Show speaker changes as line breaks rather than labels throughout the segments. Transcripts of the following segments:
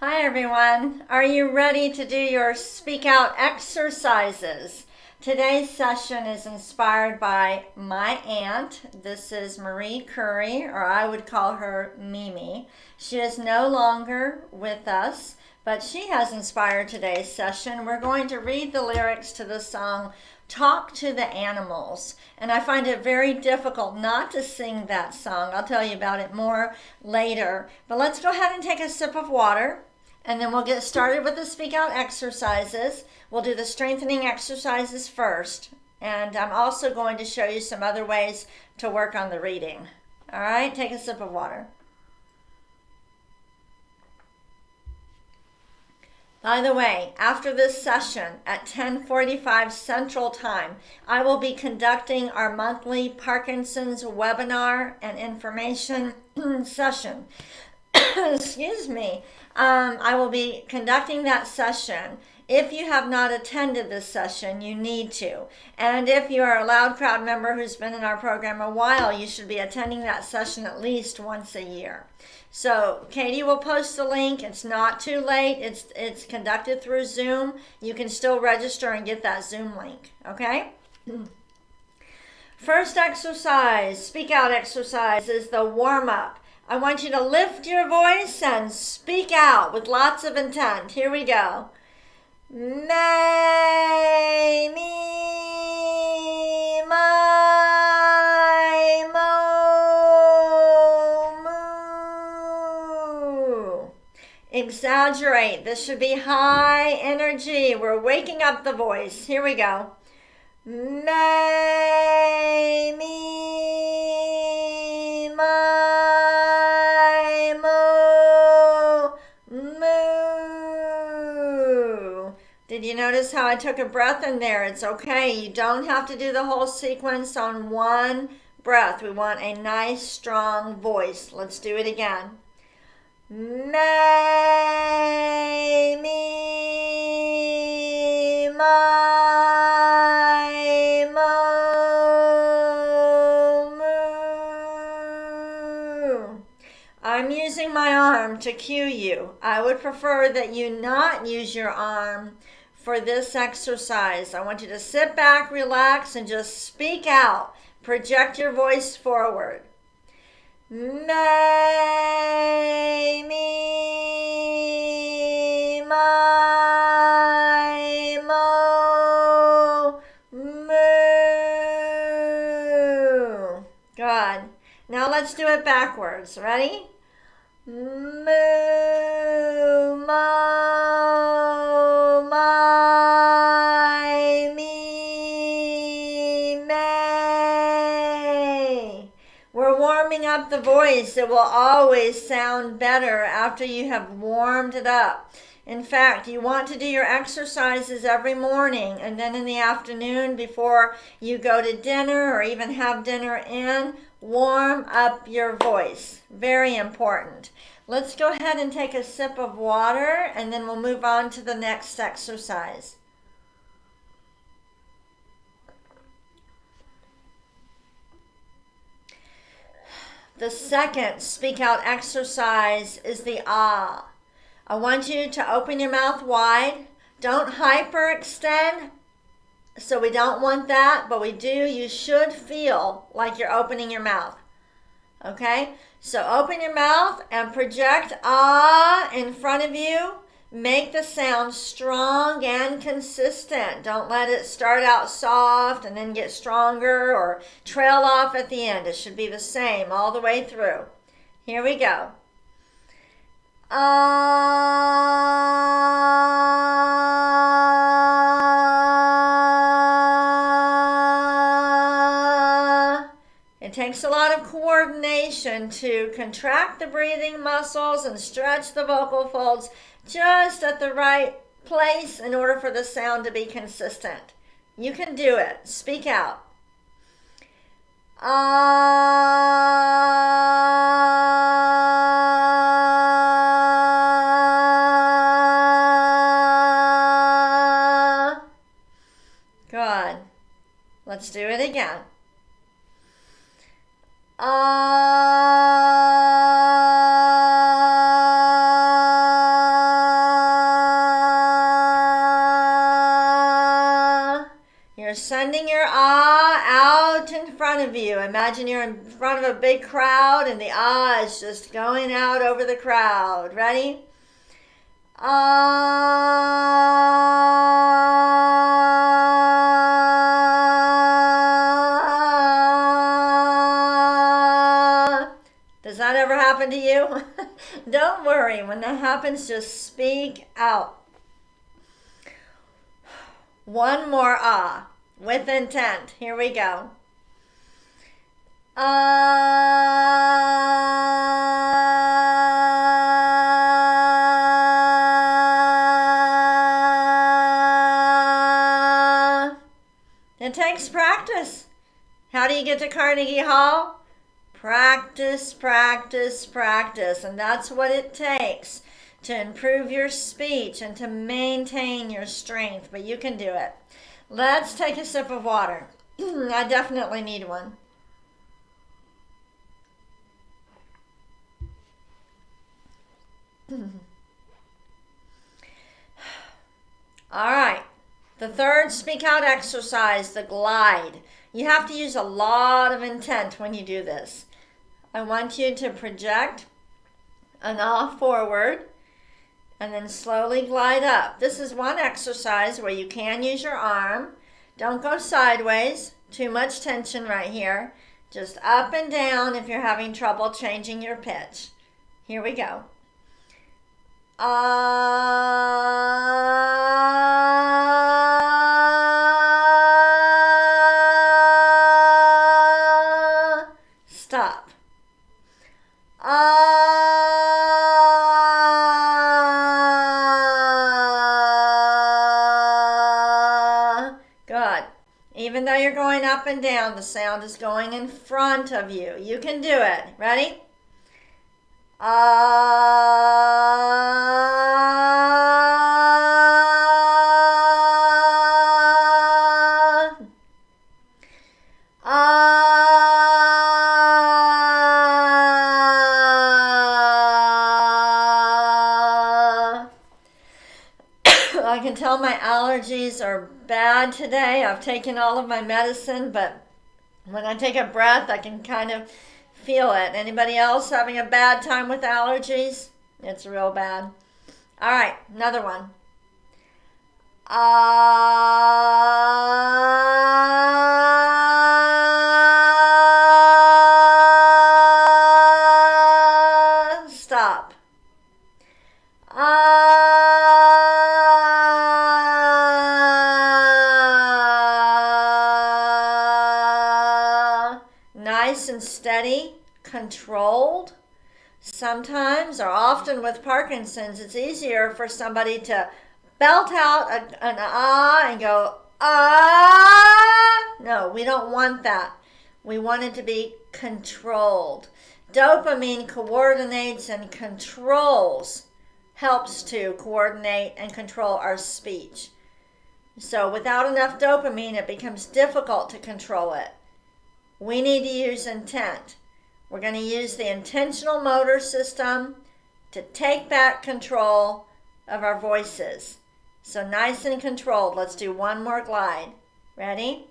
Hi everyone. Are you ready to do your speak out exercises? Today's session is inspired by my aunt. This is Marie Curry, or I would call her Mimi. She is no longer with us, but she has inspired today's session. We're going to read the lyrics to the song Talk to the Animals. And I find it very difficult not to sing that song. I'll tell you about it more later. But let's go ahead and take a sip of water. And then we'll get started with the speak out exercises. We'll do the strengthening exercises first. And I'm also going to show you some other ways to work on the reading. All right, take a sip of water. By the way, after this session at 10:45 Central Time, I will be conducting our monthly Parkinson's webinar and information session. Excuse me. I will be conducting that session. If you have not attended this session, you need to. And if you are a Loud Crowd member who's been in our program a while, you should be attending that session at least once a year. So Katie will post the link. It's not too late. It's conducted through Zoom. You can still register and get that Zoom link, okay? First exercise, speak out exercise, is the warm-up. I want you to lift your voice and speak out with lots of intent. Here we go. May, me, my, mo, moo. Exaggerate. This should be high energy. We're waking up the voice. Here we go. May, me, my, Did you notice how I took a breath in there? It's okay. You don't have to do the whole sequence on one breath. We want a nice, strong voice. Let's do it again. May, me, my, mo, moo. I'm using my arm to cue you. I would prefer that you not use your arm for this exercise. I want you to sit back, relax, and just speak out. Project your voice forward. May, me, my, mo, moo. Good. Now let's do it backwards. Ready? Moo, mo, my, me, may. We're warming up the voice. It will always sound better after you have warmed it up. In fact, you want to do your exercises every morning, and then in the afternoon before you go to dinner or even have dinner in, warm up your voice. Very important. Let's go ahead and take a sip of water, and then we'll move on to the next exercise. The second speak out exercise is the ah. I want you to open your mouth wide. Don't hyperextend. So we don't want that, but we do. You should feel like you're opening your mouth. Okay? So open your mouth and project ah in front of you. Make the sound strong and consistent. Don't let it start out soft and then get stronger or trail off at the end. It should be the same all the way through. Here we go. It takes a lot of coordination to contract the breathing muscles and stretch the vocal folds just at the right place in order for the sound to be consistent. You can do it. Speak out. Good. Let's do it again. You're sending your ah out in front of you. Imagine you're in front of a big crowd and the ah is just going out over the crowd. Ready? Ah. Does that ever happen to you? Don't worry. When that happens, just speak out. One more ah with intent. Here we go. It takes practice. How do you get to Carnegie Hall? Practice, practice, practice. And that's what it takes to improve your speech and to maintain your strength. But you can do it. Let's take a sip of water. I definitely need one. All right. The third speak out exercise, the glide. You have to use a lot of intent when you do this. I want you to project an ah forward and then slowly glide up. This is one exercise where you can use your arm. Don't go sideways. Too much tension right here. Just up and down if you're having trouble changing your pitch. Here we go. Stop. Good. Even though you're going up and down, the sound is going in front of you. You can do it. Ready? I can tell my allergies are bad today. I've taken all of my medicine, but when I take a breath, I can kind of feel it. Anybody else having a bad time with allergies? It's real bad. All right, another one. Stop. Nice and steady, controlled. Sometimes, or often with Parkinson's, it's easier for somebody to belt out an ah and go, ah. No, we don't want that. We want it to be controlled. Dopamine coordinates and controls, helps to coordinate and control our speech. So without enough dopamine, it becomes difficult to control it. We need to use intent. We're going to use the intentional motor system to take back control of our voices. So nice and controlled. Let's do one more glide. Ready?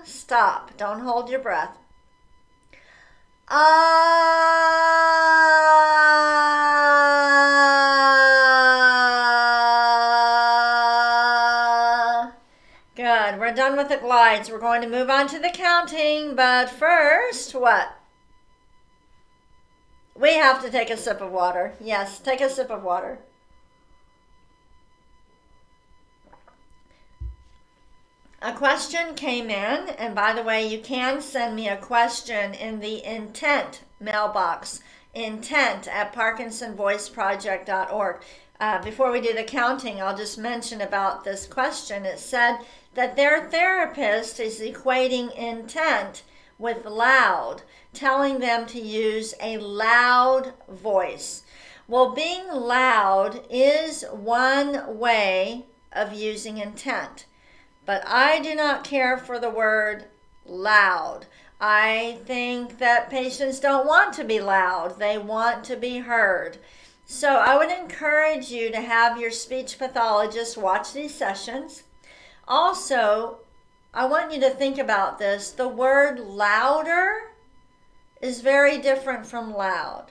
Stop. Don't hold your breath. Good. We're done with the glides. We're going to move on to the counting, but first, what? We have to take a sip of water. Yes, take a sip of water. A question came in, and by the way, you can send me a question in the intent mailbox, intent@parkinsonvoiceproject.org. Before we do the counting, I'll just mention about this question. It said that their therapist is equating intent with loud, telling them to use a loud voice. Well, being loud is one way of using intent, but I do not care for the word loud. I think that patients don't want to be loud. They want to be heard. So I would encourage you to have your speech pathologist watch these sessions. Also, I want you to think about this. The word louder is very different from loud.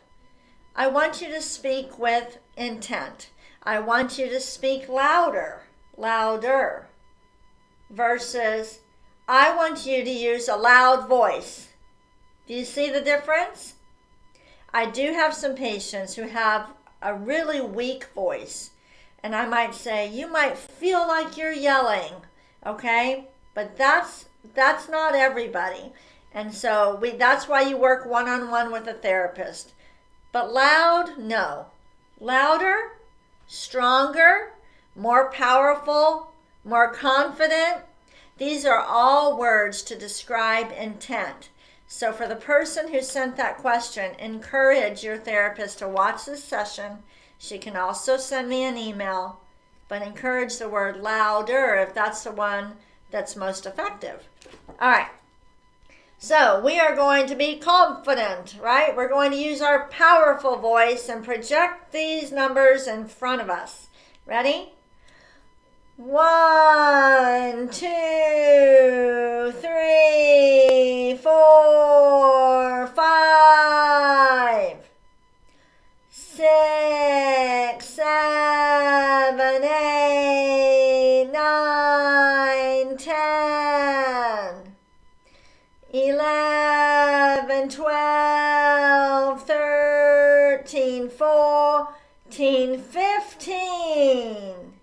I want you to speak with intent. I want you to speak louder, louder, versus I want you to use a loud voice. Do you see the difference? I do have some patients who have a really weak voice, and I might say, you might feel like you're yelling, okay? But that's not everybody. And so that's why you work one-on-one with a therapist. But loud, no. Louder, stronger, more powerful, more confident. These are all words to describe intent. So for the person who sent that question, encourage your therapist to watch this session. She can also send me an email, but encourage the word louder if that's the one that's most effective. All right. So we are going to be confident, right? We're going to use our powerful voice and project these numbers in front of us. Ready? 1, 2, 3, 4, 5, 6, 7, 8, 9, 10. 11, 12, 13, 14, 15,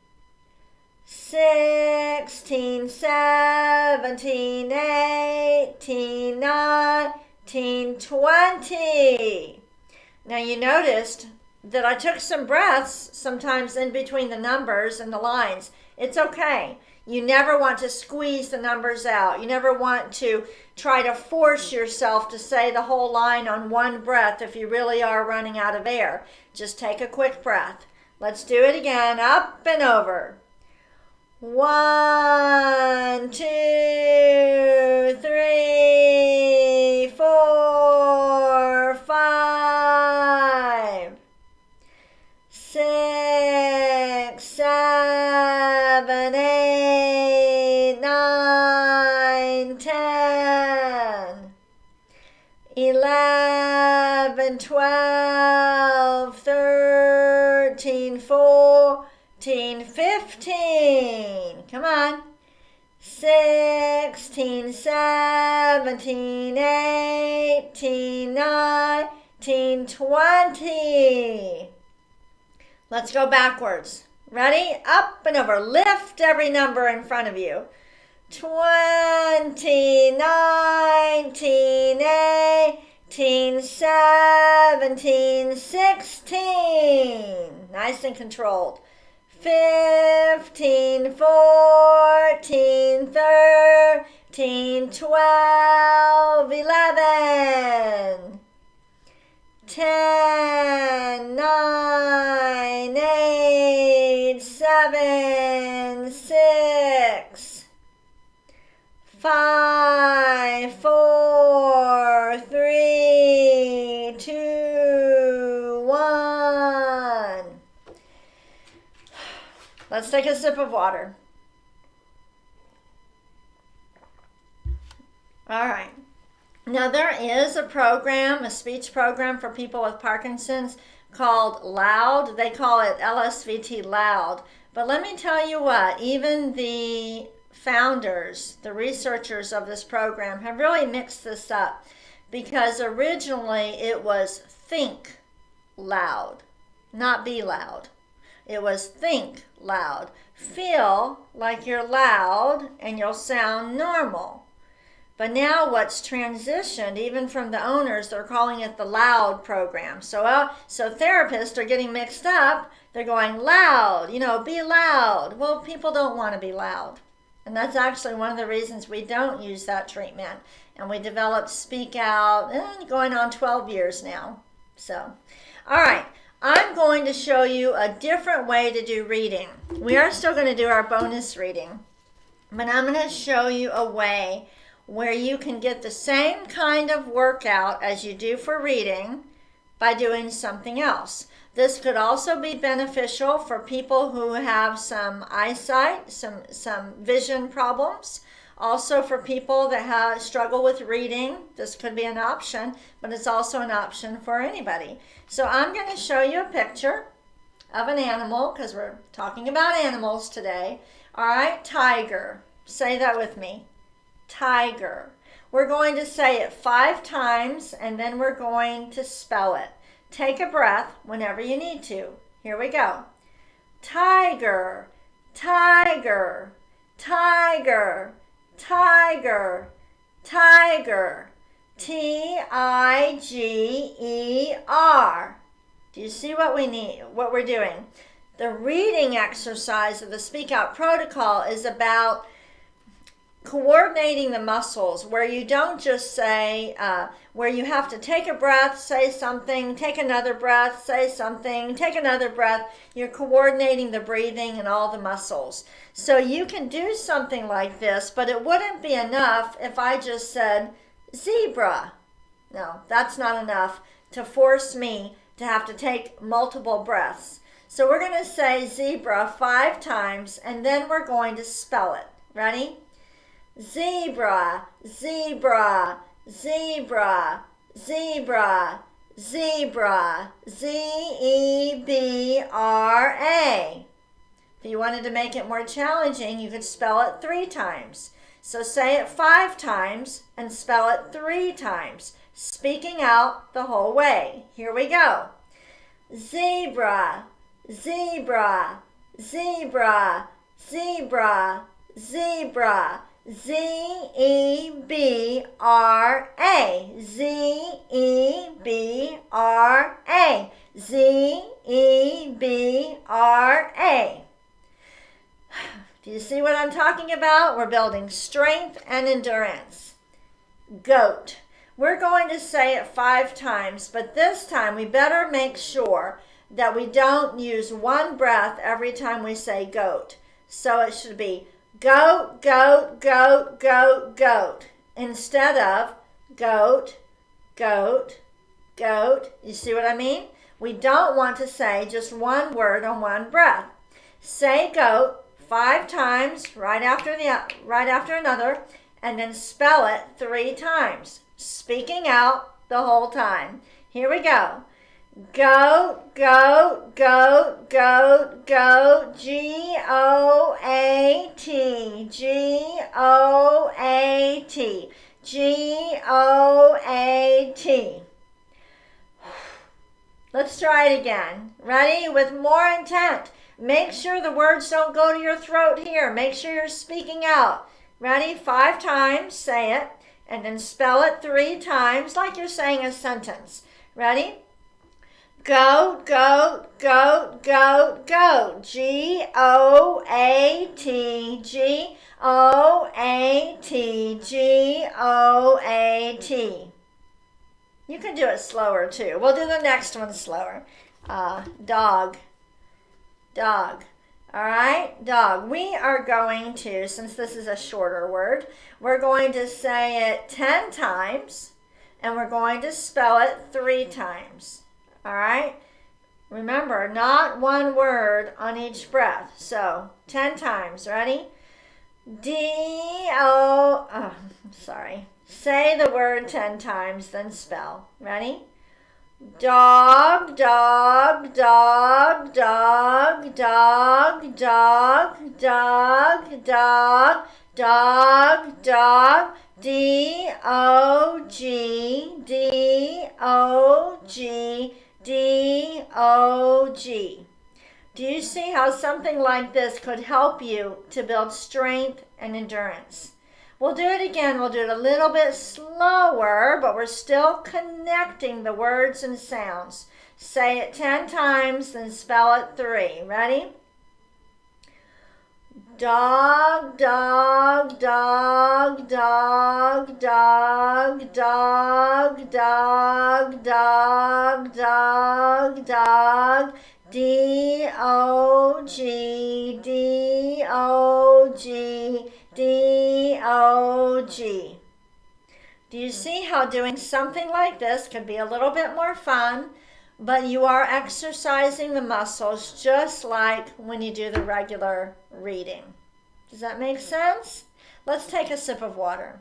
16, 17, 18, 19, 20. Now you noticed that I took some breaths sometimes in between the numbers and the lines. It's okay. You never want to squeeze the numbers out. You never want to try to force yourself to say the whole line on one breath if you really are running out of air. Just take a quick breath. Let's do it again. Up and over. 1, 2, 3, 4, 5, 6, 7, 8, 9, 10, 11, 12, 13, 14, 15. Come on. 16, 17, 18, 19, 20. Let's go backwards. Ready? Up and over. Lift every number in front of you. 20, 19, 18, 17, 16. Nice and controlled. 15, 14, 13, 12, 11, 10, 9, 8, 7, 6, 5, 4, 3, 2, 1. Let's take a sip of water. All right. Now there is a program, a speech program for people with Parkinson's called Loud. They call it Lsvt Loud. But let me tell you what, even the founders, the researchers of this program have really mixed this up, because originally it was think loud, not be loud. It was think loud. Feel like you're loud and you'll sound normal. But now what's transitioned, even from the owners, they're calling it the Loud program. So therapists are getting mixed up. They're going loud, be loud. Well, people don't want to be loud. And that's actually one of the reasons we don't use that treatment. And we developed Speak Out, going on 12 years now. So, all right. I'm going to show you a different way to do reading. We are still going to do our bonus reading. But I'm going to show you a way where you can get the same kind of workout as you do for reading by doing something else. This could also be beneficial for people who have some eyesight, some vision problems. Also for people that struggle with reading, this could be an option, but it's also an option for anybody. So I'm going to show you a picture of an animal because we're talking about animals today. All right, tiger. Say that with me. Tiger. We're going to say it 5 times and then we're going to spell it. Take a breath whenever you need to. Here we go. Tiger, tiger, tiger, tiger, tiger. Tiger. Do you see what we're doing? The reading exercise of the Speak Out protocol is about coordinating the muscles where you don't just say, where you have to take a breath, say something, take another breath, say something, take another breath. You're coordinating the breathing and all the muscles. So you can do something like this, but it wouldn't be enough if I just said zebra. No, that's not enough to force me to have to take multiple breaths. So we're going to say zebra 5 times and then we're going to spell it. Ready? Zebra, zebra, zebra, zebra, zebra, Z-E-B-R-A. If you wanted to make it more challenging, you could spell it 3 times. So say it 5 times and spell it 3 times, speaking out the whole way. Here we go. Zebra, zebra, zebra, zebra, zebra, Z-E-B-R-A, Z-E-B-R-A, Z-E-B-R-A. Do you see what I'm talking about? We're building strength and endurance. Goat. We're going to say it 5 times, but this time we better make sure that we don't use one breath every time we say goat. So it should be goat, goat, goat, goat, goat, instead of goat, goat, goat. You see what I mean? We don't want to say just one word on one breath. Say goat 5 times right after another, and then spell it 3 times, speaking out the whole time. Here we go. Goat, goat, goat, goat, goat, G-O-A-T, G-O-A-T, G-O-A-T. Let's try it again. Ready? With more intent. Make sure the words don't go to your throat here. Make sure you're speaking out. Ready? 5 times, say it, and then spell it 3 times like you're saying a sentence. Ready? Goat, goat, goat, goat, goat. G-O-A-T, G-O-A-T, G-O-A-T. You can do it slower too. We'll do the next one slower. Dog, dog. All right, dog. We are going to, since this is a shorter word, we're going to say it 10 times and we're going to spell it 3 times. All right, remember, not one word on each breath. So 10 times. Ready? Say the word 10 times, then spell. Ready? Dog, dog, dog, dog, dog, dog, dog, dog, dog, dog, D-O-G, D-O-G, D-O-G. Do you see how something like this could help you to build strength and endurance? We'll do it again. We'll do it a little bit slower, but we're still connecting the words and sounds. Say it 10 times, then spell it 3. Ready? Dog, dog, dog, dog, dog, dog, dog, dog, dog, dog, D-O-G, D-O-G, D-O-G. Do you see how doing something like this could be a little bit more fun, but you are exercising the muscles just like when you do the regular reading? Does that make sense? Let's take a sip of water.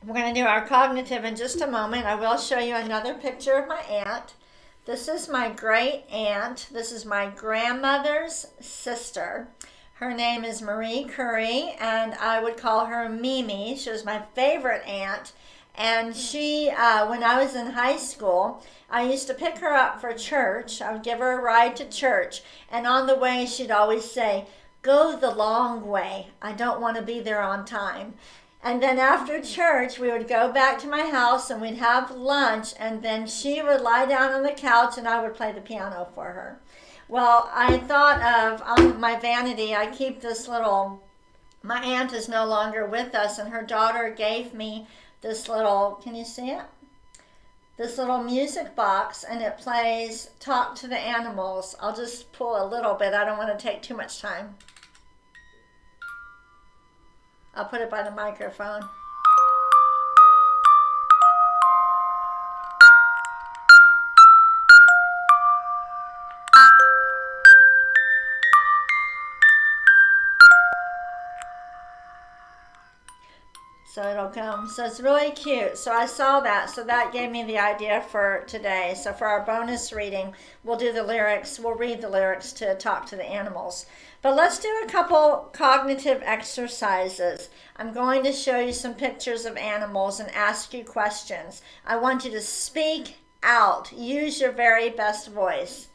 We're going to do our cognitive in just a moment. I will show you another picture of my aunt. This is my great aunt. This is my grandmother's sister. Her name is Marie Curry, and I would call her Mimi. She was my favorite aunt. And she, when I was in high school, I used to pick her up for church. I would give her a ride to church. And on the way, she'd always say, "Go the long way. I don't want to be there on time." And then after church, we would go back to my house and we'd have lunch, and then she would lie down on the couch and I would play the piano for her. Well, I thought of, on my vanity, I keep this little, my aunt is no longer with us, and her daughter gave me this little, can you see it? This little music box, and it plays Talk to the Animals. I'll just pull a little bit. I don't want to take too much time. I'll put it by the microphone. So it'll come. So it's really cute. So I saw that. So that gave me the idea for today. So for our bonus reading, we'll do the lyrics. We'll read the lyrics to Talk to the Animals. But let's do a couple cognitive exercises. I'm going to show you some pictures of animals and ask you questions. I want you to speak out. Use your very best voice.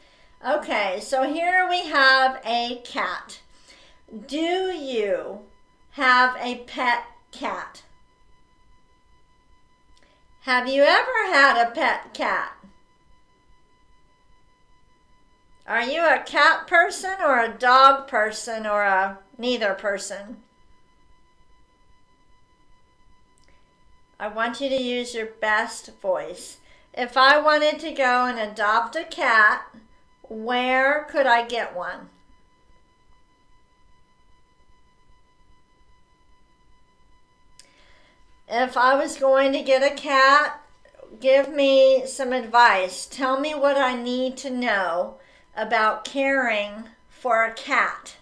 Okay, so here we have a cat. Do you have a pet cat? Have you ever had a pet cat? Are you a cat person or a dog person or a neither person? I want you to use your best voice. If I wanted to go and adopt a cat, where could I get one? If I was going to get a cat, give me some advice. Tell me what I need to know about caring for a cat.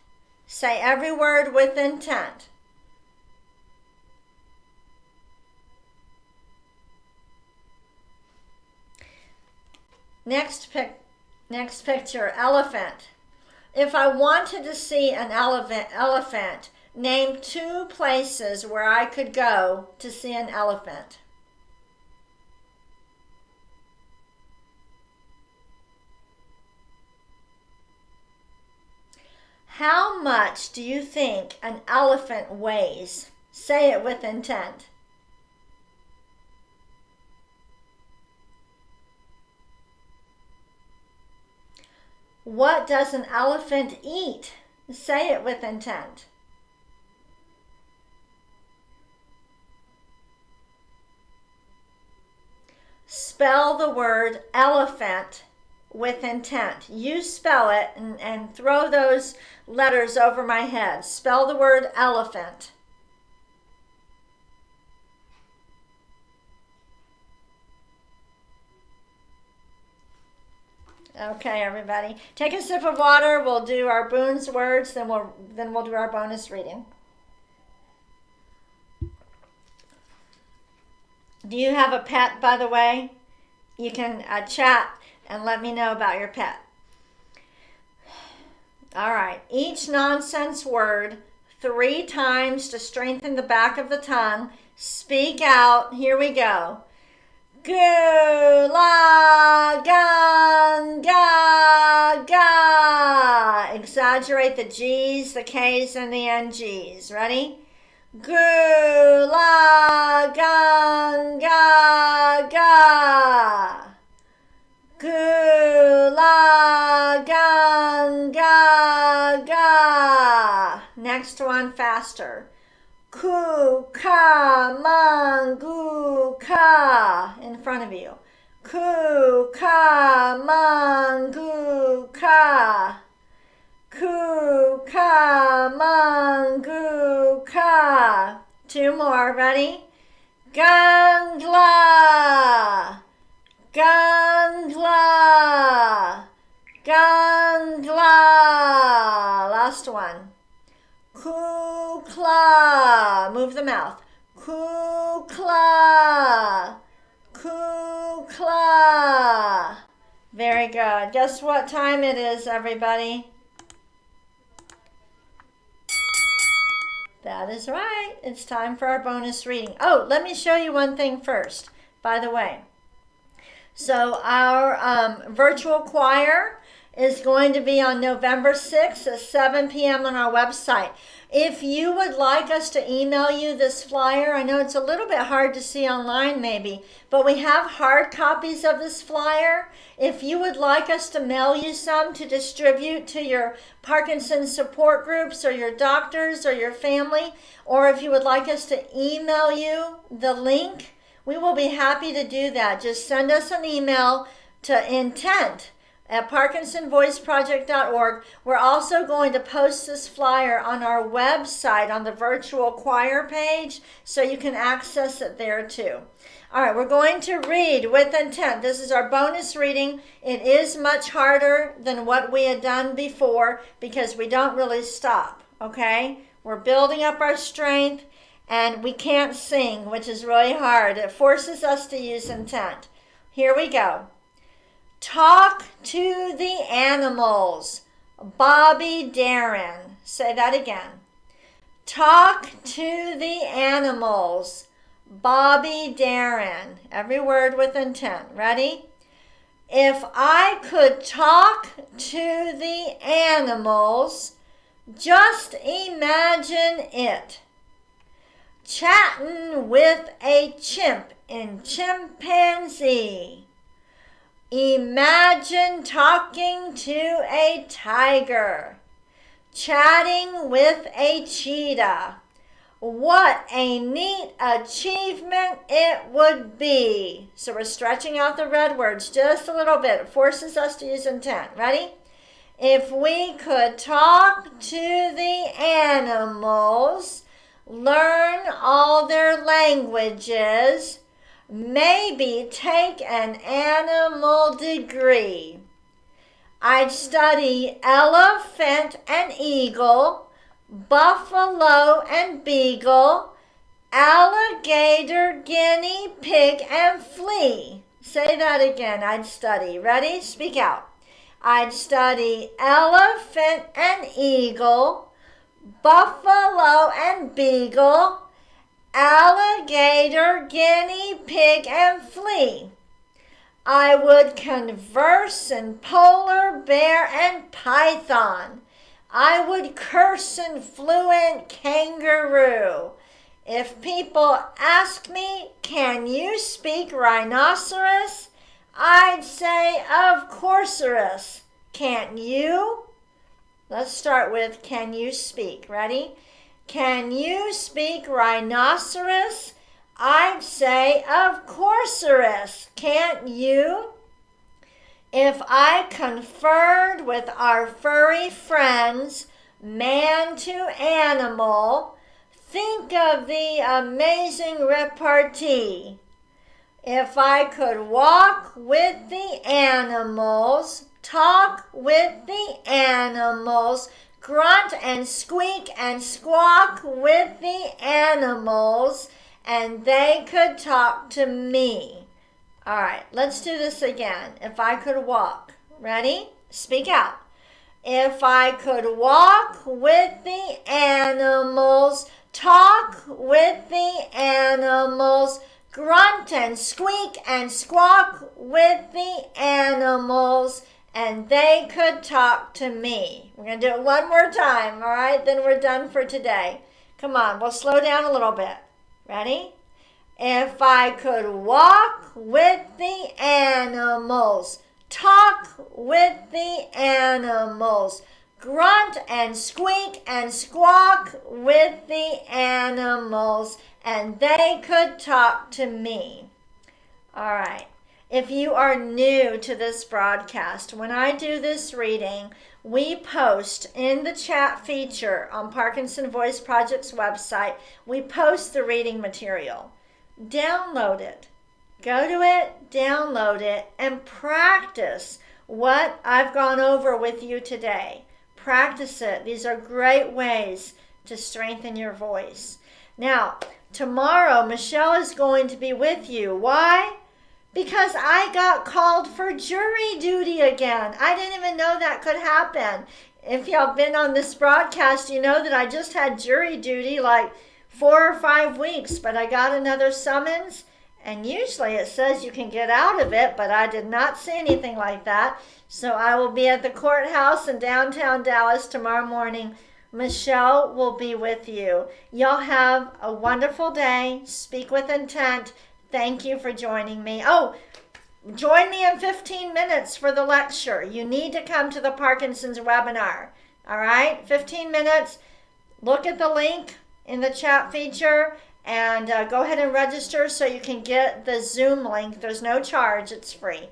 Say every word with intent. Next picture, elephant. If I wanted to see an elephant, name 2 places where I could go to see an elephant. How much do you think an elephant weighs? Say it with intent. What does an elephant eat? Say it with intent. Spell the word elephant with intent. You spell it and throw those letters over my head. Spell the word elephant. Okay, everybody. Take a sip of water. We'll do our Boone's words, then we'll do our bonus reading. Do you have a pet, by the way? You can chat and let me know about your pet. All right. Each nonsense word 3 times to strengthen the back of the tongue. Speak out. Here we go. Gu, la, gun, ga, ga. Exaggerate the G's, the K's, and the NG's. Ready? Gu, la, gun, ga, ga. Gu, la, gun, ga, ga. Next one, faster. Ku, ka, man, gu, ka. In front of you. Ku, ka, man, gu, ka. Kukamanguka. Two more, ready? Gangla, gangla, gangla. Last one. Kukla. Move the mouth. Kukla, kukla. Very good. Guess what time it is, everybody? That is right. It's time for our bonus reading. Oh, let me show you one thing first, by the way. So our virtual choir is going to be on November 6th at 7 p.m. on our website. If you would like us to email you this flyer, I know it's a little bit hard to see online maybe, but we have hard copies of this flyer. If you would like us to mail you some to distribute to your Parkinson support groups or your doctors or your family, or if you would like us to email you the link, we will be happy to do that. Just send us an email to intent@parkinsonvoiceproject.org. We're also going to post this flyer on our website on the virtual choir page, so you can access it there too. All right, we're going to read with intent. This is our bonus reading. It is much harder than what we had done before because we don't really stop, okay? We're building up our strength, and we can't sing, which is really hard. It forces us to use intent. Here we go. Talk to the animals. Bobby Darin. Say that again. Talk to the animals. Bobby Darin. Every word with intent. Ready? If I could talk to the animals, just imagine it. Chatting with a chimp in chimpanzee. Imagine talking to a tiger. Chatting with a cheetah. What a neat achievement it would be. So we're stretching out the red words just a little bit. It forces us to use intent. Ready? If we could talk to the animals, learn all their languages, maybe take an animal degree. I'd study elephant and eagle, buffalo and beagle, alligator, guinea pig, and flea. Say that again. I'd study. Ready? Speak out. I'd study elephant and eagle, buffalo and beagle, alligator, guinea pig, and flea. I would converse in polar bear and python. I would curse in fluent kangaroo. If people ask me, can you speak rhinoceros? I'd say, of course-erous. Can't you? Let's start with, can you speak? Ready? Can you speak rhinoceros? I'd say, of course-erous. Can't you? If I conferred with our furry friends, man to animal, think of the amazing repartee. If I could walk with the animals, talk with the animals, grunt and squeak and squawk with the animals, and they could talk to me. All right, let's do this again. If I could walk. Ready? Speak out. If I could walk with the animals, talk with the animals, grunt and squeak and squawk with the animals, and they could talk to me. We're going to do it one more time, all right? Then we're done for today. Come on, we'll slow down a little bit. Ready? If I could walk with the animals, talk with the animals, grunt and squeak and squawk with the animals, and they could talk to me. All right. If you are new to this broadcast, when I do this reading, we post in the chat feature on Parkinson Voice Project's website, we post the reading material. Download it. Go to it, download it, and practice what I've gone over with you today. Practice it. These are great ways to strengthen your voice. Now, tomorrow, Michelle is going to be with you. Why? Because I got called for jury duty again. I didn't even know that could happen. If y'all been on this broadcast, you know that I just had jury duty like 4 or 5 weeks, but I got another summons, and usually it says you can get out of it, but I did not see anything like that. So I will be at the courthouse in downtown Dallas tomorrow morning. Michelle will be with you. Y'all have a wonderful day. Speak with intent. Thank you for joining me. Oh, join me in 15 minutes for the lecture. You need to come to the Parkinson's webinar. All right, 15 minutes. Look at the link in the chat feature and go ahead and register so you can get the Zoom link. There's no charge. It's free.